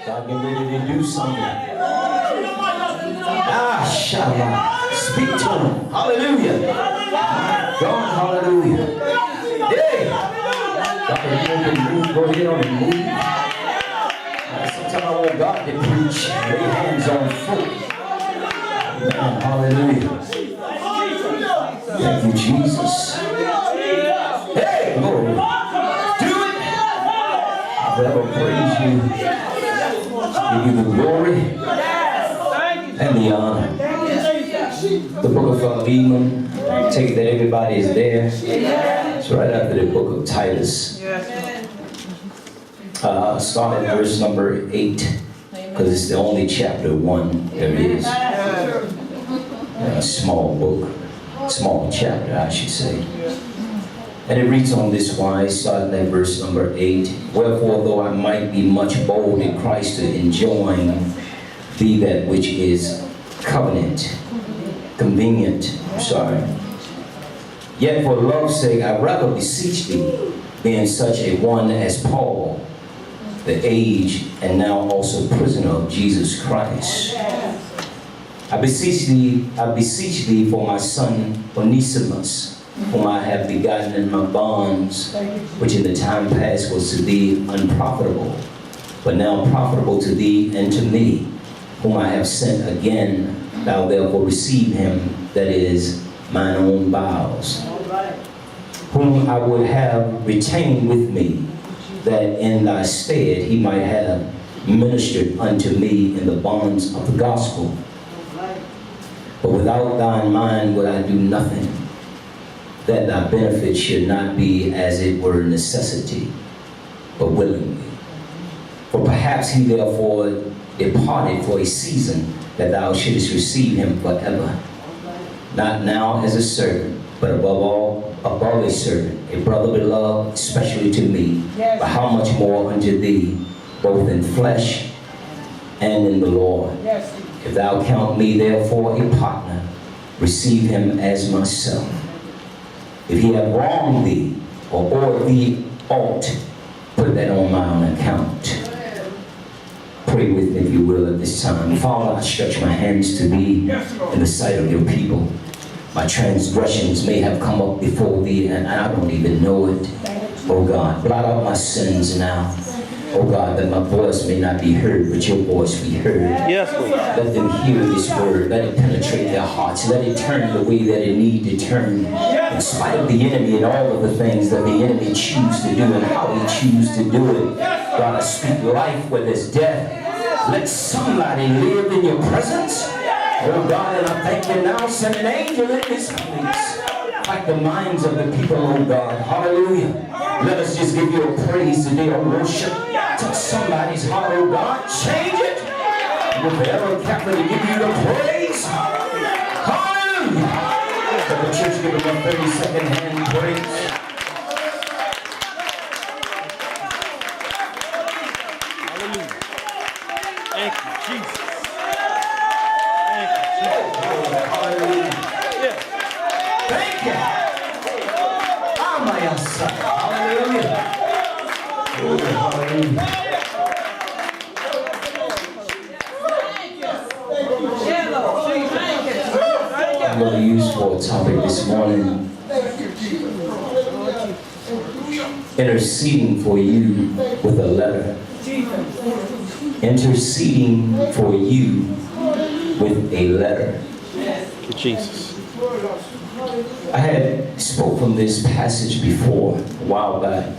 God get ready to do something. Ah, Shabbat. Speak to him. Hallelujah. God, hallelujah. Yeah. God, if you can move, go ahead on and move. Sometimes I want God to preach. Lay hands on folk. Amen. Hallelujah. Thank you, Jesus. Hey, Lord. Do it. I forever praise you. Give you the glory and the honor. The book of Philemon. I take it that everybody is there. It's right after the book of Titus. Start at verse number 8. Because it's the only chapter 1 there is. A small book. Small chapter, I should say. And it reads on this wise, starting at verse number 8. Wherefore, though I might be much bold in Christ to enjoin thee that which is convenient, yet for love's sake I rather beseech thee, being such a one as Paul, the aged and now also prisoner of Jesus Christ. I beseech thee for my son Onesimus, whom I have begotten in my bonds, which in the time past was to thee unprofitable, but now profitable to thee and to me, whom I have sent again. Thou therefore receive him that is mine own bowels, whom I would have retained with me, that in thy stead he might have ministered unto me in the bonds of the gospel. But without thine mind would I do nothing, that thy benefit should not be as it were necessity, but willingly. For perhaps he therefore departed for a season, that thou shouldest receive him forever. Not now as a servant, but above a servant, a brother beloved, especially to me, but how much more unto thee, both in flesh and in the Lord. If thou count me therefore a partner, receive him as myself. If he have wronged thee, or owed thee aught, put that on my own account. Pray with me, if you will, at this time. Father, I stretch my hands to thee in the sight of your people. My transgressions may have come up before thee, and I don't even know it. Oh God, blot out my sins now. Oh God, that my voice may not be heard, but your voice be heard. Yes, Lord. Let them hear this word. Let it penetrate their hearts. Let it turn the way that it need to turn. In spite of the enemy and all of the things that the enemy choose to do and how he choose to do it. God, I speak life where there's death. Let somebody live in your presence. Oh God, and I thank you now. Send an angel in this place. Like the minds of the people, oh God. Hallelujah. Let us just give you a praise today, a worship. Touch somebody's heart, oh God. Change it. We're forever careful to give you the praise. Hallelujah. Let the church give him a 30-second hand praise. Hallelujah. Thank you, Jesus. Thank you, Jesus. Hallelujah. Yeah. Thank you. Hallelujah. Hallelujah. I'm going to use for a topic this morning, interceding for you with a letter. Interceding for you with a letter. Jesus. I had spoke from this passage before, a while back.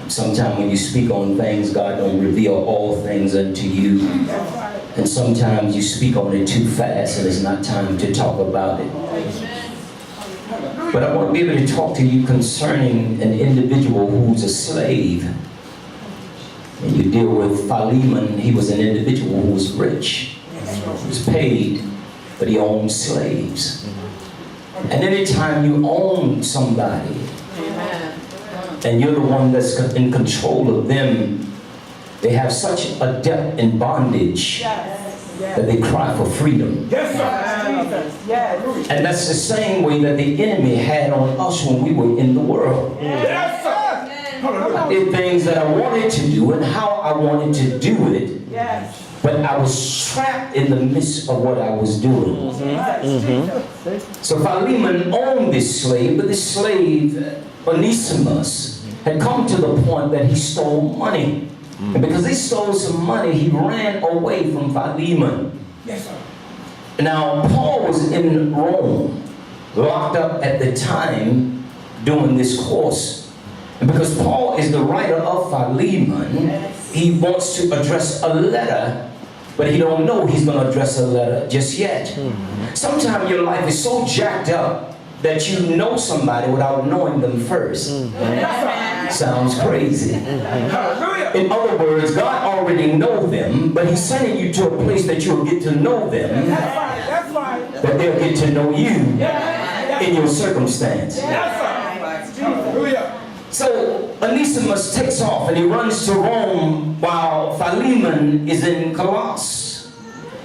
Sometimes when you speak on things, God don't reveal all things unto you. And sometimes you speak on it too fast and it's not time to talk about it. But I want to be able to talk to you concerning an individual who's a slave. And you deal with Philemon. He was an individual who was rich. He was paid, but he owned slaves. And anytime you own somebody, and you're the one that's in control of them, they have such a depth in bondage that they cry for freedom. And that's the same way that the enemy had on us when we were in the world. did things that I wanted to do and how I wanted to do it. Yes. But I was trapped in the midst of what I was doing. So Philemon owned this slave, but this slave, Onesimus, had come to the point that he stole money. And because he stole some money, he ran away from Philemon. Yes, sir. Now, Paul was in Rome, locked up at the time doing this course. And because Paul is the writer of Philemon, he wants to address a letter, but he don't know he's going to address a letter just yet. Sometimes your life is so jacked up that you know somebody without knowing them first. Sounds crazy. In other words, God already knows them, but he's sending you to a place that you'll get to know them. That's right. That they'll get to know you in your circumstance. So Onesimus takes off and he runs to Rome while Philemon is in Colossus.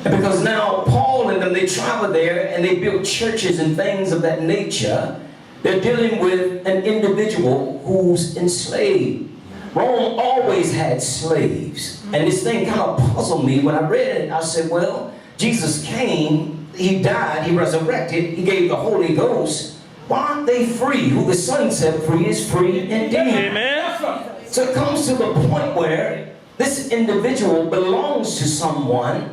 And because now Paul and them, they travel there and they build churches and things of that nature, they're dealing with an individual who's enslaved. Rome always had slaves. And this thing kind of puzzled me when I read it. I said, well, Jesus came, he died, he resurrected, he gave the Holy Ghost. Why aren't they free? Who the Son set free is free indeed. Amen. So it comes to the point where this individual belongs to someone,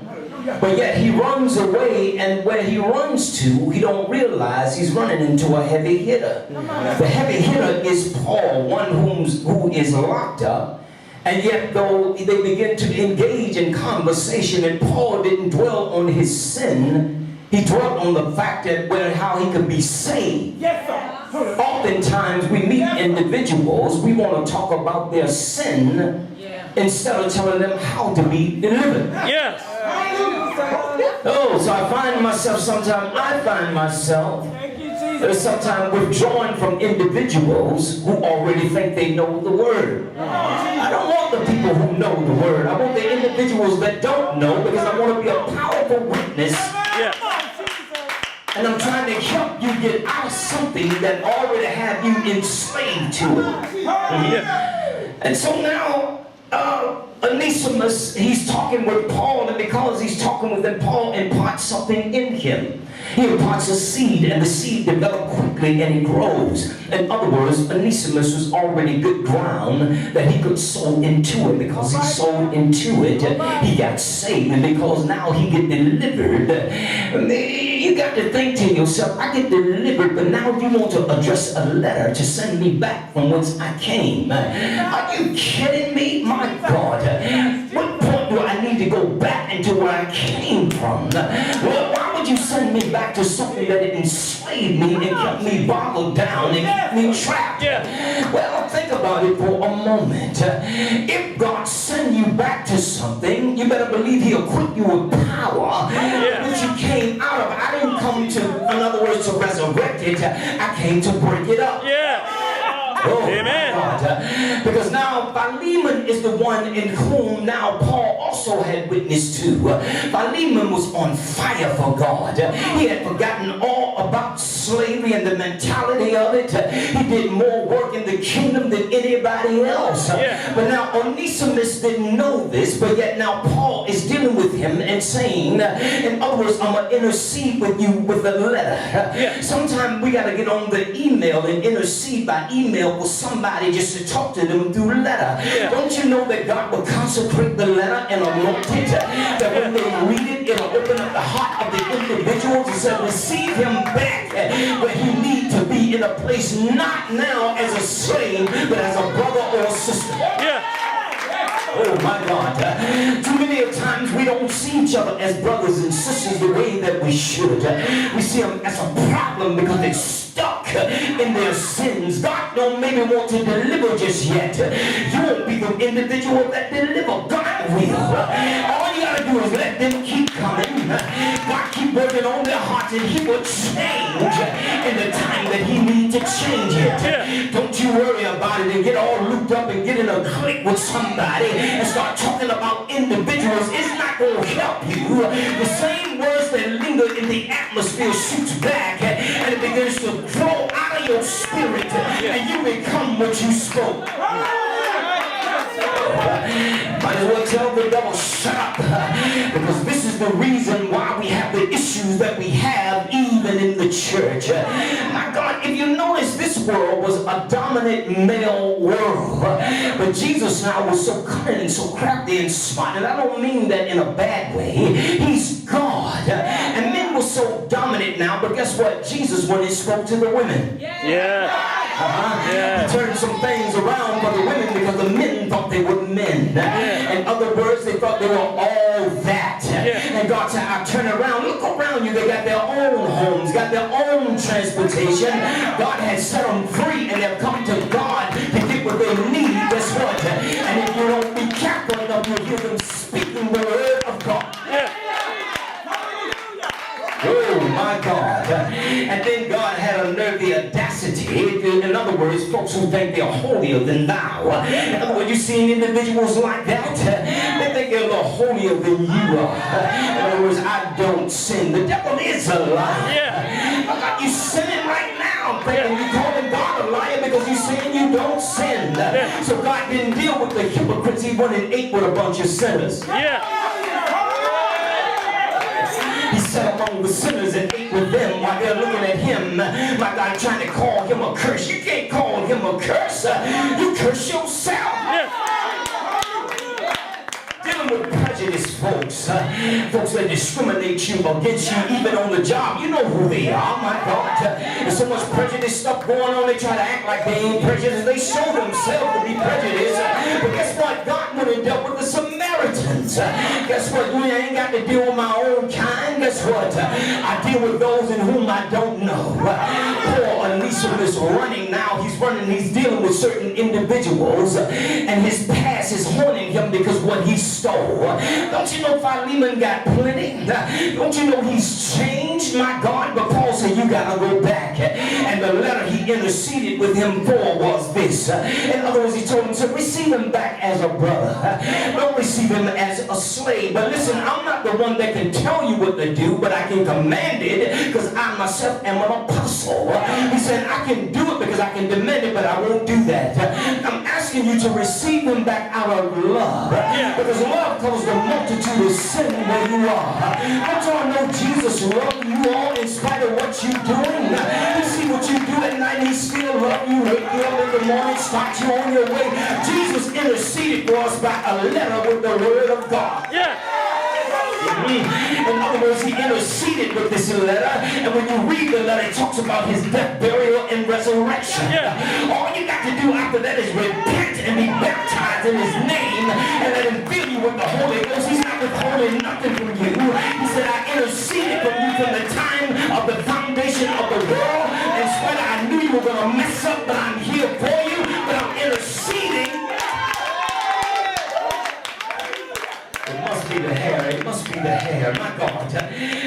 but yet he runs away, and where he runs to, he don't realize he's running into a heavy hitter. The heavy hitter is Paul, one who is locked up. And yet, though they begin to engage in conversation, and Paul didn't dwell on his sin, he dwelt on the fact that how he could be saved. Yes, sir. Oftentimes, we meet individuals, we want to talk about their sin instead of telling them how to be delivered. Yes. Oh, so I find myself sometimes withdrawing from individuals who already think they know the word. I don't want the people who know the word. I want the individuals that don't know, because I want to be a powerful witness. Yes. And I'm trying to help you get out of something that already have you enslaved to it. And so now, Onesimus, he's talking with Paul, and because he's talking with him, Paul imparts something in him. He imparts a seed, and the seed develops quickly and it grows. In other words, Onesimus was already good ground that he could sow into it. Because he sowed into it, he got saved. And because now he get delivered, you got to think to yourself, I get delivered, but now you want to address a letter to send me back from whence I came. Are you kidding me? My God. What point do I need to go back into where I came from? Well, why would you send me back to something that enslaved me and kept me boggled down and kept me trapped? Well, think about it for a moment. If God sends you back to something, you better believe he'll equip you with power, which you came out of. I didn't come to, in other words, to resurrect it. I came to break it up. Oh, Amen. God. Because now Philemon is the one in whom now Paul also had witnessed to. Philemon was on fire for God. He had forgotten all about slavery and the mentality of it. He did more work in the kingdom than anybody else. But now Onesimus didn't know this, but yet now Paul is dealing with him and saying, in other words, I'm going to intercede with you with a letter. Sometimes we got to get on the email and intercede by email with somebody just to talk to them through letter. Don't you know that God will consecrate the letter and anoint it? That when they read it, it'll open up the heart of the individuals and say, receive him back where he needs to be, in a place not now as a slave, but as a brother or a sister. Oh my God. Too many of times we don't see each other as brothers and sisters the way that we should. We see them as a problem because they're stuck in their sins. God don't maybe want to deliver just yet. You won't be the individual that deliver. God will. All you gotta do is let them keep coming. God keep working on their hearts, and he will change in the time that he needs to change it. Don't you worry about it and get all looped up and get in a clique with somebody and start talking about individuals. It's not going to help you. The same words that linger in the atmosphere shoots back, and it begins to flow out of your spirit, and you become what you spoke. Might as well tell the devil, shut up. Because this is the reason why we have the issues that we have even in the church. My God, if you notice, this world was a dominant male world. But Jesus now was so cunning and so crafty and smart. And I don't mean that in a bad way. He's God. And men were so dominant now. But guess what? Jesus, when he spoke to the women. Yeah. He turned some things around for the women because the men thought they were men. In other words, they thought they were all that. And God said, I turn around. Look around you. They got their own homes, got their own transportation. God has set them free and they've come to God to get what they need. Guess what? And if you don't be careful enough, you'll hear them speaking the word of God. Oh my God. And then God had a nerve, the audacity. In other words, folks who think they're holier than thou. In other words, you see individuals like that. They think they're a little holier than you are. In other words, I don't sin. The devil is a liar. You sinning right now, thinking you calling God a liar because you're saying you don't sin. So God didn't deal with the hypocrites. He went and ate with a bunch of sinners. He sat among the sinners and ate with them while they're looking at him. My God, trying to call him a curse. You can't call him a curse. You curse yourself. Dealing with prejudice, folks. Folks that discriminate you against you even on the job. You know who they are, my God. There's so much prejudice stuff going on. They try to act like they ain't prejudiced. They show themselves to be prejudiced. But guess what? God would have dealt with the Samaritans. Guess what? You ain't got to deal with my own kind. Guess what? I deal with those in whom I don't know. Poor Onesimus is running now. He's running. He's dealing with certain individuals. And his past is haunting him because what he stole. Don't you know Philemon got plenty? Don't you know he's changed, my God? But Paul said you got to go back. And the letter he interceded with him for was this. In other words, he told him to receive him back as a brother. Don't receive him as a slave. But listen, I'm not the one that can tell you what to do, but I can command it because I myself am an apostle. He said I can do it because I can demand it, but I won't do that. I'm asking you to receive him back out of love. Because love covers the multitude of sin where you are. Don't y'all know Jesus loves you all in spite of what you're doing? You see what you do at night, he still loves you. Wake you up in the morning, start you on your way. Jesus interceded for us by a letter with the word of God. In other words, he interceded with this letter, and when you read the letter, it talks about his death, burial, and resurrection. All you got to do after that is repent and be baptized in his name, and let him fill you with the Holy Ghost. He's not withholding nothing from you. He said, I interceded for you from the time of the foundation of the world. In spite of, I knew you were going to mess up, but I'm here for you, but I'm interceding. It must be the hair. It must be the hair. My God.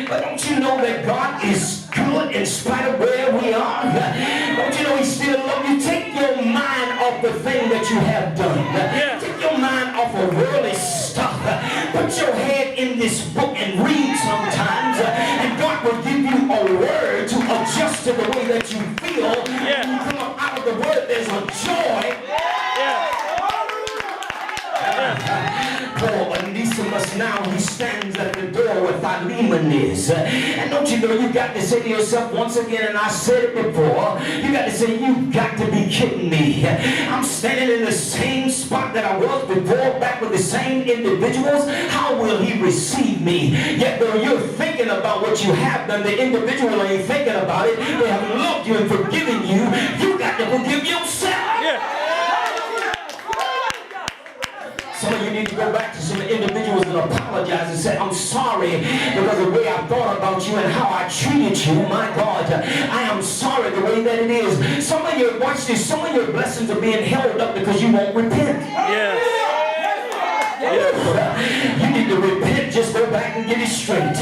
But don't you know that God is good in spite of where we are? Don't you know he still loves you? Take your mind off the thing that you have done. Take your mind off of worldly stuff. Put your head in this book and read sometimes. And God will give you a word to adjust to the way that you feel. When you come up out of the word, there's a joy. Poor Onesimus now, he stands at the door where Philemon is. And don't you know, you got to say to yourself once again, and I said it before, you got to say, you got to be kidding me. I'm standing in the same spot that I was before, back with the same individuals. How will he receive me? Yet though you're thinking about what you have done, the individual ain't thinking about it. They have loved you and forgiven you. You got to forgive yourself. Some of you need to go back to some individuals and apologize and say, I'm sorry because of the way I thought about you and how I treated you. My God, I am sorry the way that it is. Some of your, watch this, some of your blessings are being held up because you won't repent. You need to repent. Just go back and get it straight.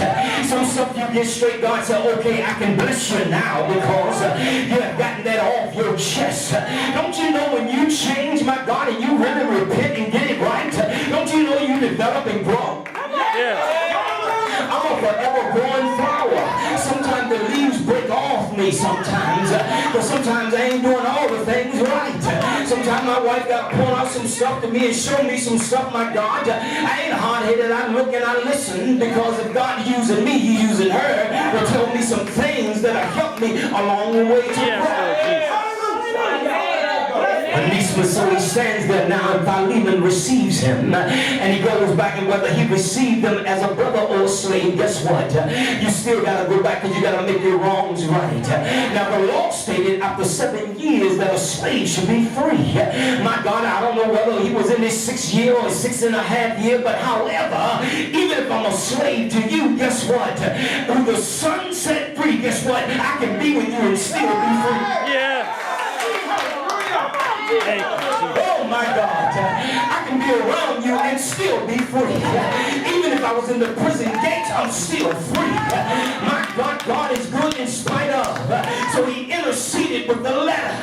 Some stuff you get straight, God said, okay, I can bless you now because you have gotten that off your chest. Don't you know when you change, my God, and you really repent and get it right, don't you know you develop and grow? I'm a forever growing flower. Sometimes the leaves break off me sometimes, but sometimes I ain't doing all the things right. Sometimes my wife got to point out some stuff to me and show me some stuff, my God. I ain't hard-headed. I look and I listen, because if God using me, He's using her to tell me some things that have helped me along the way to grow. So he stands there now, and Philemon receives him, and he goes back, and whether he received him as a brother or a slave, guess what? You still got to go back, because you got to make your wrongs right. Now the law stated after 7 years that a slave should be free. My God, I don't know whether he was in his 6th year or 6.5 year, but however, even if I'm a slave to you, guess what? When the Son set free, guess what? I can be with you and still be free. Yeah. Oh my God, I can be around you and still be free. Even if I was in the prison gates, I'm still free. My God, God is good in spite of. So he interceded with the letter.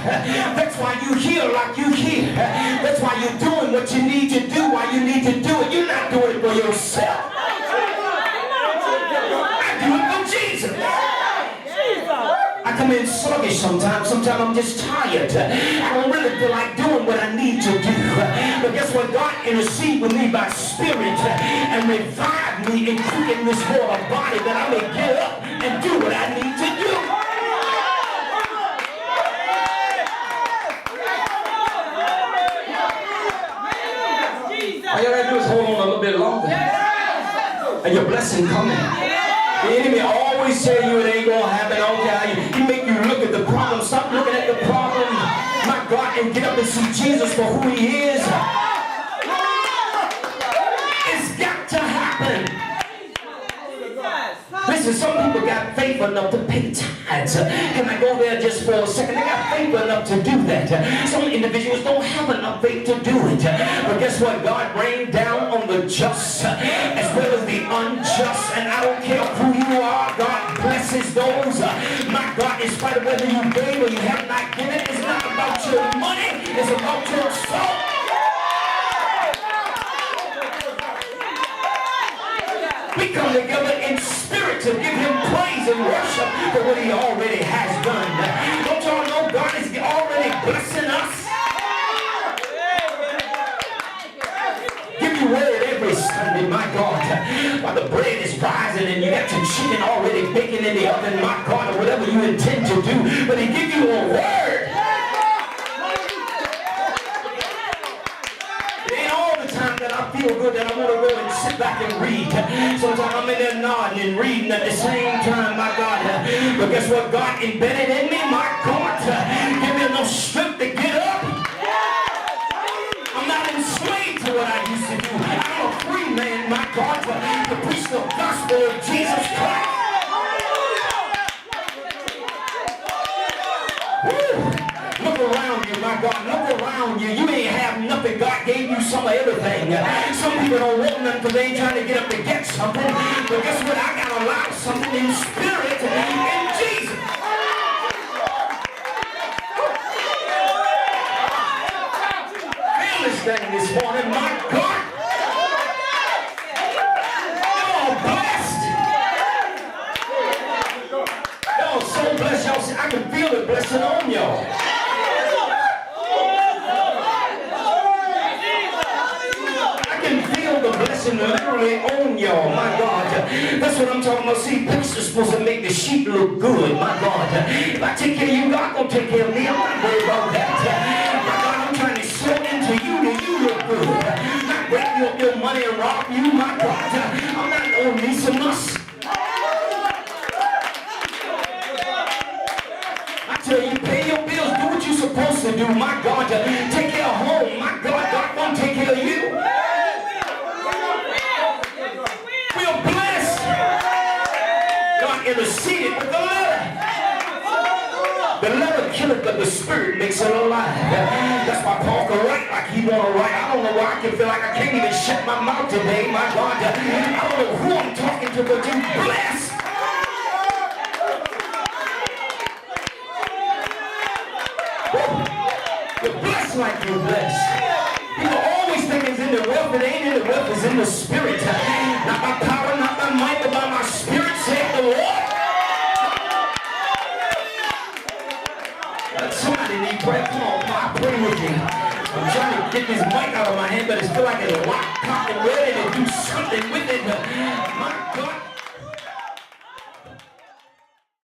That's why you hear like you hear. That's why you're doing what you need to do while you need to do it. You're not doing it for yourself. I do it for Jesus. I come in sluggish sometimes. Sometimes I'm just tired. I don't really feel like doing what I need to do. But guess what? God intercede with me by Spirit and revive me and quicken this mortal body that I may get up and do what I need to do. All you gotta do is hold on a little bit longer. And your blessing coming. The enemy always tell you it ain't going to happen. Okay, he make you look at the problem. Stop looking at the problem, my God, and get up and see Jesus for who he is. It's got to happen. Listen, some people got faith enough to pay tithes. Can I go there just for a second? They got faith enough to do that. Some individuals don't have enough faith to do it. But guess what? God rained down on the just as well as the unjust. And I don't care who you are, God blesses those. My God, in spite of whether you gave or you have not given, it's not about your money. It's about your soul. We come together in spirit to give him praise and worship for what he already has done. Don't y'all know God is already blessing us? Give you word every Sunday, my God. While the bread is rising and you got your chicken already baking in the oven, my God, or whatever you intend to do. But he give you a word. That I feel good that I want to go and sit back and read. Sometimes I'm in there nodding and reading at the same time, my God. But guess what? God embedded in me, my God, give me enough strength to get up. I'm not enslaved to what I used to do. I'm a free man, my God, to preach the gospel of Jesus Christ. Look around you, my God. Look around you. You ain't have nothing. God gave you some of everything. Some people don't want nothing because they ain't trying to get up to get something. But guess what? I got a lot of something in spirit in Jesus. Feel this thing this morning, my God. Y'all blessed. Y'all so blessed. Y'all see, I can feel the blessing on y'all. Literally on y'all, my God. That's what I'm talking about. See, pastor's supposed to make the sheep look good, my God. If I take care of you, God gonna take care of me. I'm not worried about that. My God, I'm trying to sow into you that you look good. Not break you up your money and rob you, my God. I'm not on me some muss. I tell you, pay your bills, do what you're supposed to do, my God. Take care of home, my God. God gonna take care of you. Interceded with the letter. The letter killeth, but the spirit makes it alive. That's why Paul can write like he want to write. I don't know why I can feel like I can't even shut my mouth today, my God. I don't know who I'm talking to, but you blessed. You're blessed like you're blessed. People always think it's in the wealth. It ain't in the wealth, it's in the spirit. Not by power, not by might, but by my spirit, saith the Lord. Somebody need prayer. Come on, I pray with you. get this mic out of my hand, but it's feel like it's locked, cocked, and ready to do something with it.